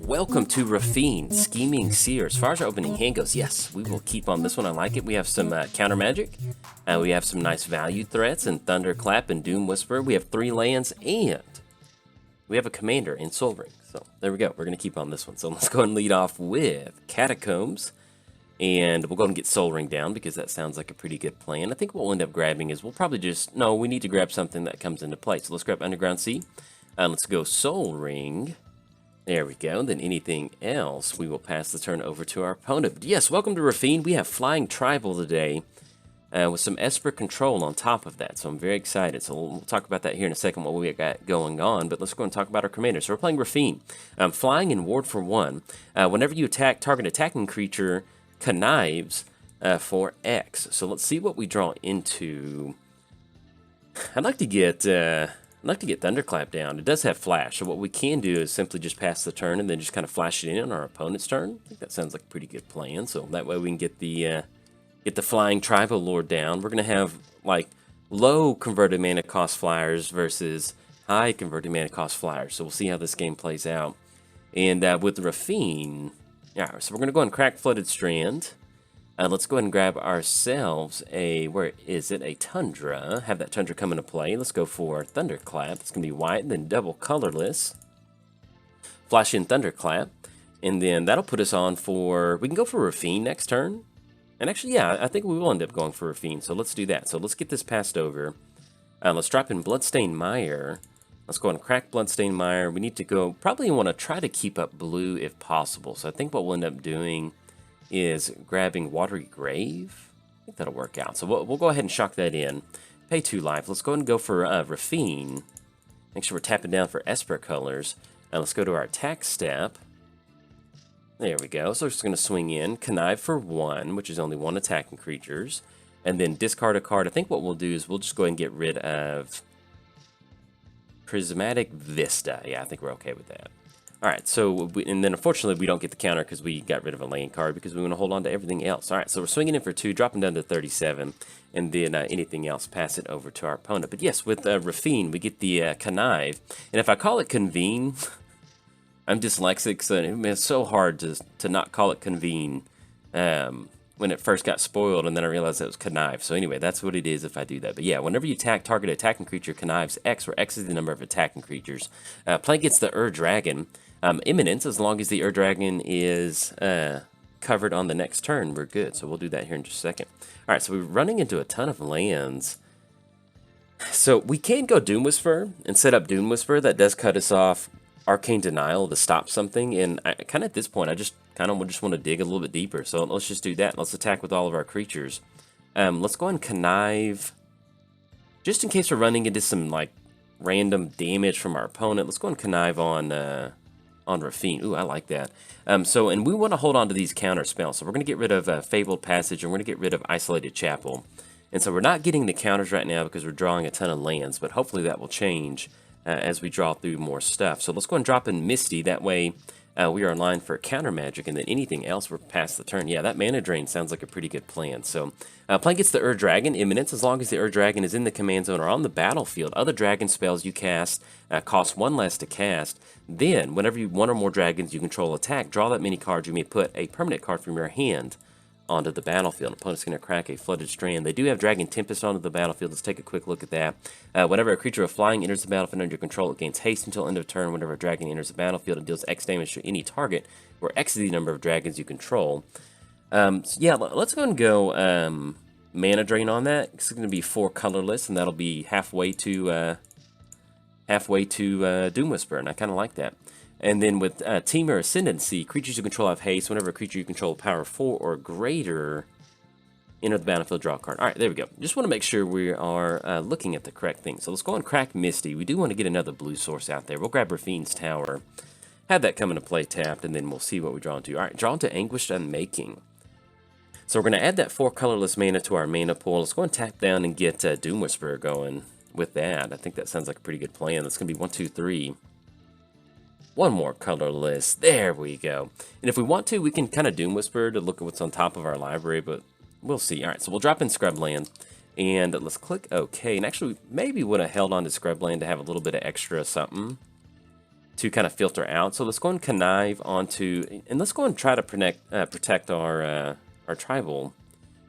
Welcome to Raffine, Scheming Seer. As far as our opening hand goes, yes, we will keep on this one. I like it. We have some counter magic. We have some nice value threats in Thunderclap and Doom Whisper. We have 3 lands, and we have a commander in Sol Ring. So there we go. We're going to keep on this one. So let's go ahead and lead off with Catacombs. And we'll go ahead and get Sol Ring down because that sounds like a pretty good plan. I think what we'll end up grabbing is we'll probably just... No, we need to grab something that comes into play. So let's grab Underground Sea. Let's go Sol Ring. There we go. Then anything else, we will pass the turn over to our opponent. But yes, welcome to Raffine. We have Flying Tribal today with some Esper control on top of that. So I'm very excited. So we'll talk about that here in a second, what we got going on. But let's go and talk about our commander. So we're playing Raffine. Flying and Ward for 1. Whenever you attack, target attacking creature connives for X. So let's see what we draw into. I'd like to get Thunderclap down. It does have flash, so what we can do is simply just pass the turn and then just kind of flash it in on our opponent's turn. I think that sounds like a pretty good plan. So that way we can get the Flying Tribal Lord down. We're gonna have like low converted mana cost flyers versus high converted mana cost flyers. So we'll see how this game plays out. And with Raffine. Yeah, so we're going to go and crack Flooded Strand. Let's go ahead and grab ourselves a, where is it? A Tundra. Have that Tundra come into play. Let's go for Thunderclap. It's going to be white and then double colorless. Flash in Thunderclap. And then that'll put us on for, we can go for Raffine next turn. And actually, yeah, I think we will end up going for Raffine. So let's do that. So let's get this passed over. Let's drop in Bloodstained Mire. Let's go and crack Bloodstained Mire. We need to go, probably want to try to keep up blue if possible. So I think what we'll end up doing is grabbing Watery Grave. I think that'll work out. So we'll go ahead and shock that in. Pay 2 life. Let's go ahead and go for Raffine. Make sure we're tapping down for Esper colors. Let's go to our attack step. There we go. So we're just going to swing in. Connive for 1, which is only 1 attacking creatures. And then discard a card. I think what we'll do is we'll just go ahead and get rid of Prismatic Vista. Yeah, I think we're okay with that. All right, so, and then unfortunately we don't get the counter because we got rid of a land card because we want to hold on to everything else. All right, so we're swinging in for 2, dropping down to 37, and then anything else, pass it over to our opponent. But yes, with Raffine, we get the Connive, and if I call it Convene, I'm dyslexic, so it's so hard to not call it Convene when it first got spoiled, and then I realized it was Connive. So anyway, that's what it is if I do that. But yeah, whenever you attack, target attacking creature connives X, where X is the number of attacking creatures. Play gets the Dragon. Imminence, as long as the Dragon is covered on the next turn, we're good. So we'll do that here in just a second. All right, so we're running into a ton of lands. So we can go Doom Whisper and set up Doom Whisper. That does cut us off Arcane Denial to stop something. And kind of at this point, I just want to dig a little bit deeper. So let's just do that. Let's attack with all of our creatures. Let's go and connive. Just in case we're running into some like random damage from our opponent, let's go and connive on Raffine. Ooh, I like that. And we want to hold on to these counter spells. So we're going to get rid of Fabled Passage, and we're going to get rid of Isolated Chapel. And so we're not getting the counters right now because we're drawing a ton of lands, but hopefully that will change as we draw through more stuff. So let's go and drop in Misty. That way we are in line for counter magic, and then anything else we're past the turn. Yeah, that mana drain sounds like a pretty good plan. So play gets the Dragon. Imminence, as long as the Dragon is in the command zone or on the battlefield. Other dragon spells you cast cost 1 less to cast. Then, whenever one or more dragons you control attack, draw that many cards. You may put a permanent card from your hand onto the battlefield. Opponent's going to crack a Flooded Strand. They do have Dragon Tempest onto the battlefield. Let's take a quick look at that. Whenever a creature of flying enters the battlefield under your control, it gains haste until end of turn. Whenever a dragon enters the battlefield, it deals X damage to any target, where X is the number of dragons you control. So yeah, let's go and go mana drain on that. It's going to be 4 colorless, and that'll be halfway to Doom Whisper, and I kind of like that. And then with Teamer Ascendancy, creatures you control have haste. Whenever a creature you control power 4 or greater, enter the battlefield, draw a card. All right, there we go. Just want to make sure we are looking at the correct thing. So let's go and crack Misty. We do want to get another blue source out there. We'll grab Raffine's Tower, have that come into play tapped, and then we'll see what we draw into. All right, draw into Anguished Unmaking. So we're going to add that 4 colorless mana to our mana pool. Let's go and tap down and get Doom Whisperer going with that. I think that sounds like a pretty good plan. That's going to be 1, 2, 3. One more colorless. There we go. And if we want to, we can kind of Doom Whisper to look at what's on top of our library, but we'll see. All right, so we'll drop in Scrubland. And let's click OK. And actually, maybe would have held on to Scrubland to have a little bit of extra something to kind of filter out. So let's go and connive onto, and let's go and try to protect our tribal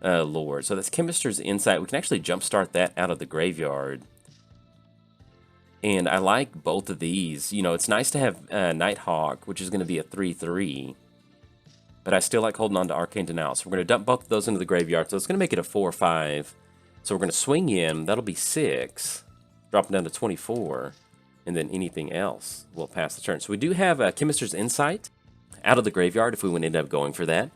lord. So that's Chemist's Insight. We can actually jumpstart that out of the graveyard. And I like both of these. You know, it's nice to have Nighthawk, which is going to be a 3/3. But I still like holding on to Arcane Denial. So we're going to dump both of those into the graveyard. So it's going to make it a 4/5. So we're going to swing in. That'll be 6. Drop it down to 24. And then anything else will pass the turn. So we do have Chemist's Insight out of the graveyard if we would end up going for that.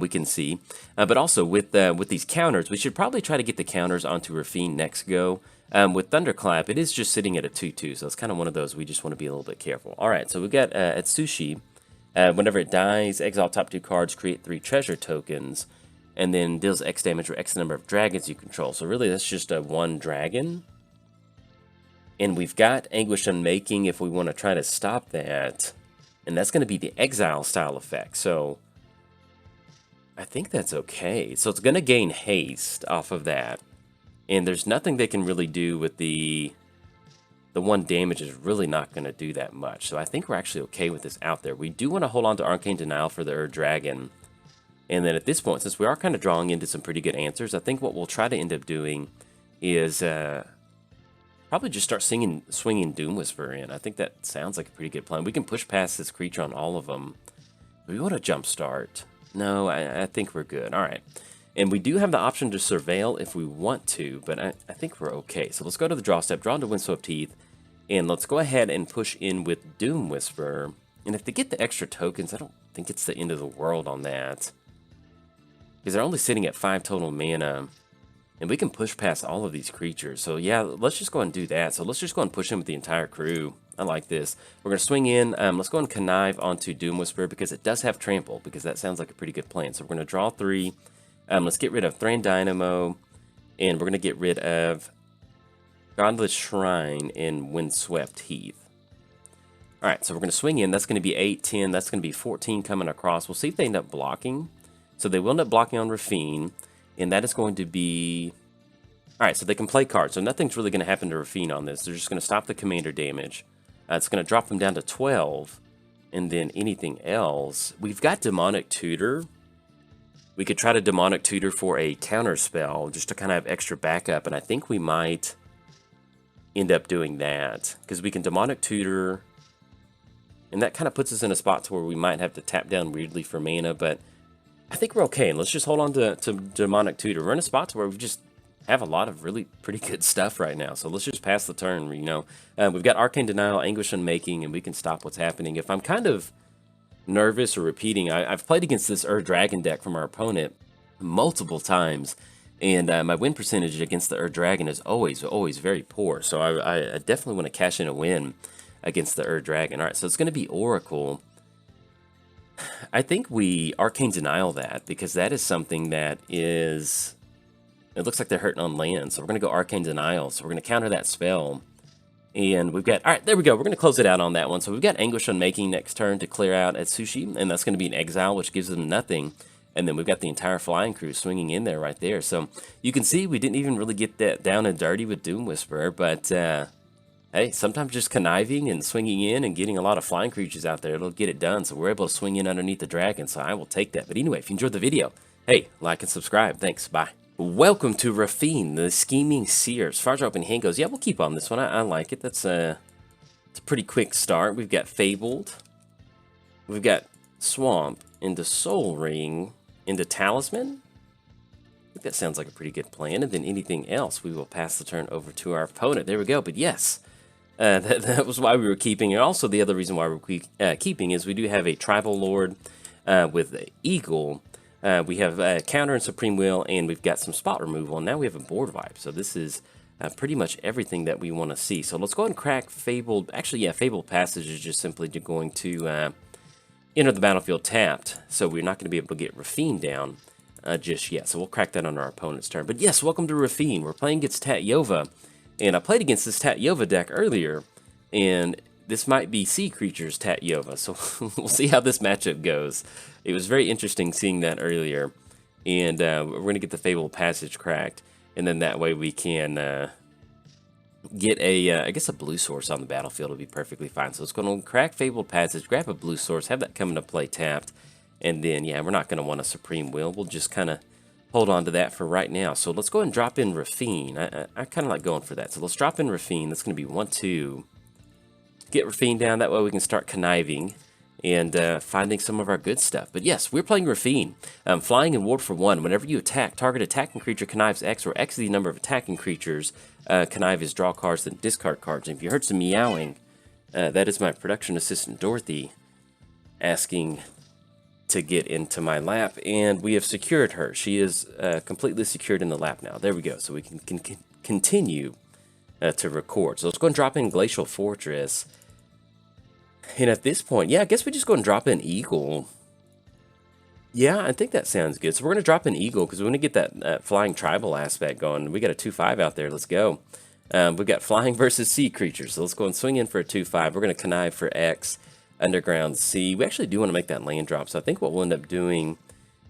We can see. But also with these counters, we should probably try to get the counters onto Raffine next go. With Thunderclap, it is just sitting at a 2/2, so it's kind of one of those we just want to be a little bit careful. All right, so we got Atsushi. Whenever it dies, exile top 2 cards, create 3 treasure tokens, and then deals X damage or X number of dragons you control. So really, that's just a 1 dragon. And we've got Anguish Unmaking if we want to try to stop that. And that's going to be the exile style effect. So I think that's okay. So it's going to gain haste off of that. And there's nothing they can really do with the 1 damage is really not going to do that much. So I think we're actually okay with this out there. We do want to hold on to Arcane Denial for the Dragon. And then at this point, since we are kind of drawing into some pretty good answers, I think what we'll try to end up doing is probably just start swinging Doom Whisperer in. I think that sounds like a pretty good plan. We can push past this creature on all of them. We want to jumpstart. No, I think we're good. All right. And we do have the option to Surveil if we want to, but I think we're okay. So let's go to the draw step, draw into Windswept Heath, and let's go ahead and push in with Doom Whisperer. And if they get the extra tokens, I don't think it's the end of the world on that. Because they're only sitting at 5 total mana. And we can push past all of these creatures. So yeah, let's just go and do that. So let's just go and push in with the entire crew. I like this. We're going to swing in. Let's go and connive onto Doom Whisperer because it does have trample. Because that sounds like a pretty good plan. So we're going to draw 3. Let's get rid of Thran Dynamo. And we're going to get rid of Godless Shrine and Windswept Heath. Alright, so we're going to swing in. That's going to be 8, 10. That's going to be 14 coming across. We'll see if they end up blocking. So they will end up blocking on Raffine. And that is going to be... Alright, so they can play cards. So nothing's really going to happen to Raffine on this. They're just going to stop the commander damage. It's going to drop them down to 12. And then anything else. We've got Demonic Tutor. We could try to Demonic Tutor for a counter spell. Just to kind of have extra backup. And I think we might end up doing that. Because we can Demonic Tutor. And that kind of puts us in a spot to where we might have to tap down weirdly for mana. But I think we're okay. And let's just hold on to Demonic Tutor. We're in a spot to where we just have a lot of really pretty good stuff right now. So let's just pass the turn, you know. We've got Arcane Denial, Anguish Unmaking, and we can stop what's happening. If I'm kind of nervous or repeating, I've played against this Dragon deck from our opponent multiple times. And my win percentage against the Dragon is always very poor. So I definitely want to cash in a win against the Dragon. All right, so it's going to be Oracle. I think we Arcane Denial that, because that is something that is... It looks like they're hurting on land, so we're going to go Arcane Denial. So we're going to counter that spell. And we've got... Alright, there we go. We're going to close it out on that one. So we've got Anguish Unmaking next turn to clear out Atsushi, and that's going to be an exile, which gives them nothing. And then we've got the entire flying crew swinging in there right there. So you can see we didn't even really get that down and dirty with Doom Whisperer, but... hey, sometimes just conniving and swinging in and getting a lot of flying creatures out there, it'll get it done. So we're able to swing in underneath the dragon, so I will take that. But anyway, if you enjoyed the video, hey, like and subscribe. Thanks, bye. Welcome to Raffine, the Scheming Seer. As far as our opening hand goes, yeah, we'll keep on this one. I like it. It's a pretty quick start. We've got Fabled. We've got Swamp into Soul Ring into Talisman. I think that sounds like a pretty good plan. And then anything else, we will pass the turn over to our opponent. There we go. But yes... that was why we were keeping, and also the other reason why we're keeping is we do have a Tribal Lord with Eagle. We have Counter and Supreme Will, and we've got some spot removal, and now we have a board wipe. So this is pretty much everything that we want to see. So let's go ahead and crack Fabled. Actually, yeah, Fabled Passage is just simply going to enter the battlefield tapped, so we're not going to be able to get Raffine down just yet. So we'll crack that on our opponent's turn. But yes, welcome to Raffine. We're playing against Tatyova. And I played against this Tatyova deck earlier, and this might be Sea Creatures Tatyova, so we'll see how this matchup goes. It was very interesting seeing that earlier, and we're going to get the Fabled Passage cracked. And then that way we can get a, I guess a blue source on the battlefield will be perfectly fine. So let's go and crack Fabled Passage, grab a blue source, have that come into play tapped. And then, yeah, we're not going to want a Supreme Will. We'll just kind of hold on to that for right now. So let's go ahead and drop in Raffine. I kind of like going for that. So let's drop in Raffine. That's going to be 1-2. Get Raffine down. That way we can start conniving and finding some of our good stuff. But yes, we're playing Raffine. Flying and ward for 1. Whenever you attack, target attacking creature connives X, where X is the number of attacking creatures. Connive is draw cards, then discard cards. And if you heard some meowing, that is my production assistant, Dorothy, asking to get into my lap, and we have secured her. She is completely secured in the lap now. There we go. So we can continue to record. So let's go and drop in Glacial Fortress. And at this point, yeah, I guess we just go and drop in Eagle. Yeah, I think that sounds good. So we're going to drop in Eagle because we want to get that flying tribal aspect going. We got a 2-5 out there. Let's go. We've got flying versus sea creatures. So let's go and swing in for a 2-5. We're going to connive for X. Underground Sea. We actually do want to make that land drop, so I think what we'll end up doing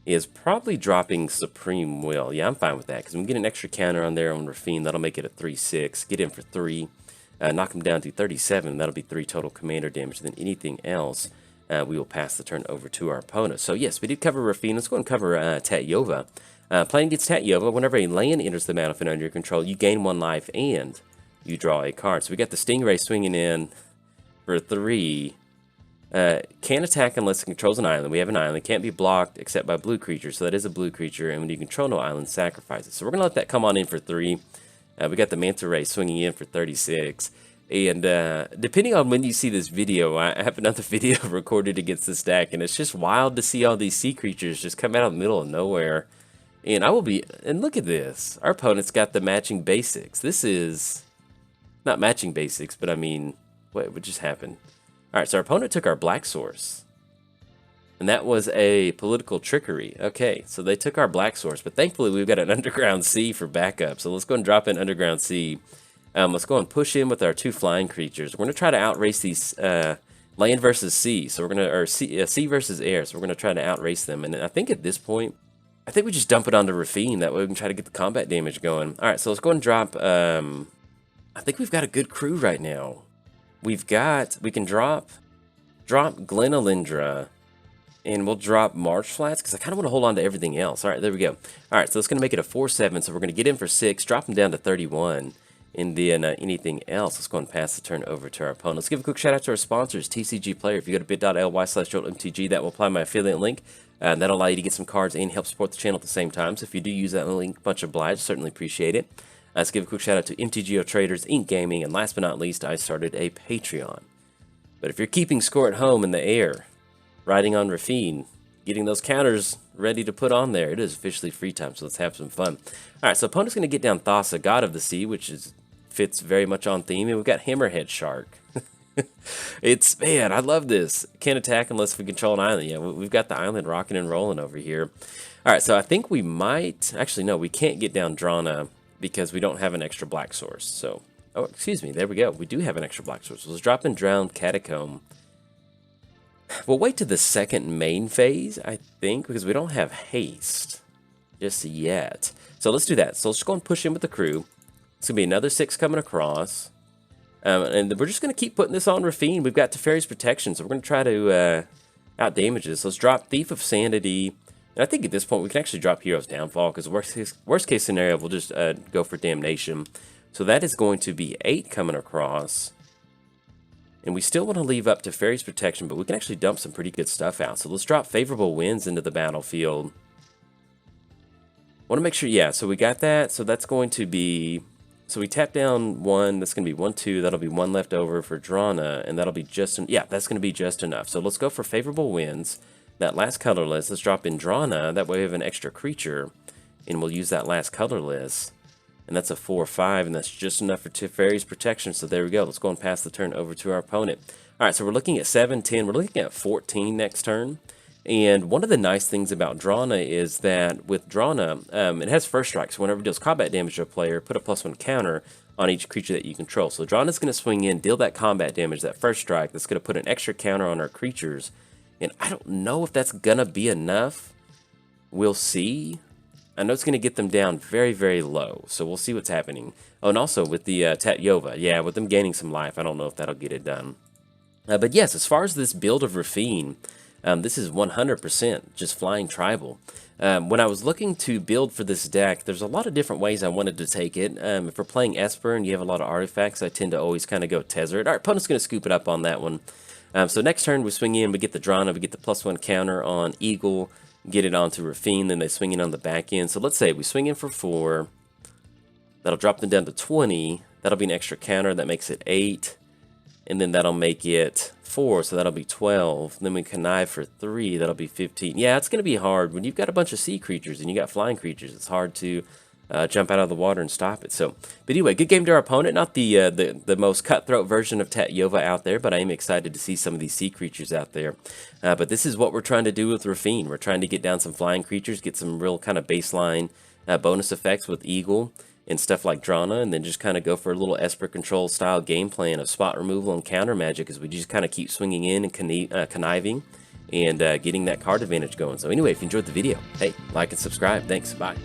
is probably dropping Supreme Will. Yeah, I'm fine with that, because we can get an extra counter on there on Raffine. That'll make it a 3-6. Get in for 3. Knock him down to 37. That'll be 3 total commander damage. Then anything else, we will pass the turn over to our opponent. So yes, we did cover Raffine. Let's go and cover Tatyova. Playing against Tatyova, whenever a land enters the battlefield under your control, you gain 1 life and you draw a card. So we got the Stingray swinging in for 3. Can't attack unless it controls an island. We have an island. Can't be blocked except by blue creatures. So that is a blue creature. And when you control no island, sacrifice it. So we're going to let that come on in for 3. We got the Manta Ray swinging in for 36. And depending on when you see this video, I have another video recorded against this deck. And it's just wild to see all these sea creatures just come out of the middle of nowhere. And and look at this. Our opponent's got the matching basics. This is not matching basics, but I mean, what just happened? Alright, so our opponent took our black source. And that was a political trickery. Okay, so they took our black source, but thankfully we've got an Underground Sea for backup. So let's go and drop in Underground Sea. Let's go and push in with our 2 flying creatures. We're going to try to outrace these land versus sea. So we're going to, or sea versus air. So we're going to try to outrace them. And I think at this point, I think we just dump it onto Raffine. That way we can try to get the combat damage going. Alright, so let's go and drop, I think we've got a good crew right now. We can drop Glenalindra, and we'll drop Marsh Flats, because I kind of want to hold on to everything else. All right, there we go. All right, so it's going to make it a 4-7, so we're going to get in for 6, drop them down to 31, and then anything else, let's go and pass the turn over to our opponent. Let's give a quick shout out to our sponsors, TCG Player. If you go to bit.ly/JoltMTG, that will apply my affiliate link. That'll allow you to get some cards and help support the channel at the same time. So if you do use that link, much obliged, certainly appreciate it. Let's give a quick shout out to MTGOTraders, Inc. Gaming, and last but not least, I started a Patreon. But if you're keeping score at home in the air, riding on Raffine, getting those counters ready to put on there, it is officially free time, so let's have some fun. Alright, so opponent's going to get down Thassa, God of the Sea, which fits very much on theme, and we've got Hammerhead Shark. Man, I love this. Can't attack unless we control an island. Yeah, we've got the island rocking and rolling over here. Alright, so I think we might, actually no, we can't get down Drana, because we don't have an extra black source. So, oh, excuse me, there we go. We do have an extra black source. So let's drop in Drowned Catacomb. We'll wait to the second main phase, I think, because we don't have haste just yet. So let's do that. So let's go and push in with the crew. It's going to be another 6 coming across. And we're just going to keep putting this on Raffine. We've got Teferi's Protection, so we're going to try to out-damage this. So let's drop Thief of Sanity. And I think at this point we can actually drop Hero's Downfall, because worst case scenario, we'll just go for Damnation. So that is going to be 8 coming across. And we still want to leave up Teferi's Protection, but we can actually dump some pretty good stuff out. So let's drop Favorable Winds into the battlefield. Want to make sure, yeah, so we got that. So that's going to be, so we tap down 1, that's going to be 1-2, that'll be 1 left over for Drana, and that'll be just, yeah, that's going to be just enough. So let's go for Favorable Winds. That last colorless, let's drop in Drana, that way we have an extra creature, and we'll use that last colorless. And that's a 4-5, and that's just enough for Teferi's Protection, so there we go. Let's go and pass the turn over to our opponent. Alright, so we're looking at 7-10, we're looking at 14 next turn. And one of the nice things about Drana is that with Drana, it has first strike, so whenever it deals combat damage to a player, put a +1 counter on each creature that you control. So Drana's going to swing in, deal that combat damage, that first strike, that's going to put an extra counter on our creatures. And I don't know if that's going to be enough. We'll see. I know it's going to get them down very, very low. So we'll see what's happening. Oh, and also with the Tatyova. Yeah, with them gaining some life, I don't know if that'll get it done. But yes, as far as this build of Raffine, this is 100% just flying tribal. When I was looking to build for this deck, there's a lot of different ways I wanted to take it. If we're playing Esper and you have a lot of artifacts, I tend to always kind of go Tezzeret. Our opponent's going to scoop it up on that one. So next turn we swing in, we get the Drana, we get the +1 counter on Eagle, get it onto Raffine, then they swing in on the back end. So let's say we swing in for 4, that'll drop them down to 20, that'll be an extra counter, that makes it 8, and then that'll make it 4, so that'll be 12, then we connive for 3, that'll be 15. Yeah, it's going to be hard. When you've got a bunch of sea creatures and you got flying creatures, it's hard to jump out of the water and stop it. So, but anyway, good game to our opponent. Not the most cutthroat version of Tatyova out there, but I am excited to see some of these sea creatures out there. But this is what we're trying to do with Raffine. We're trying to get down some flying creatures, get some real kind of baseline bonus effects with Eagle and stuff like Drana, and then just kind of go for a little Esper control style game plan of spot removal and counter magic as we just kind of keep swinging in and conniving and getting that card advantage going. So anyway, if you enjoyed the video, hey, like and subscribe. Thanks. Bye.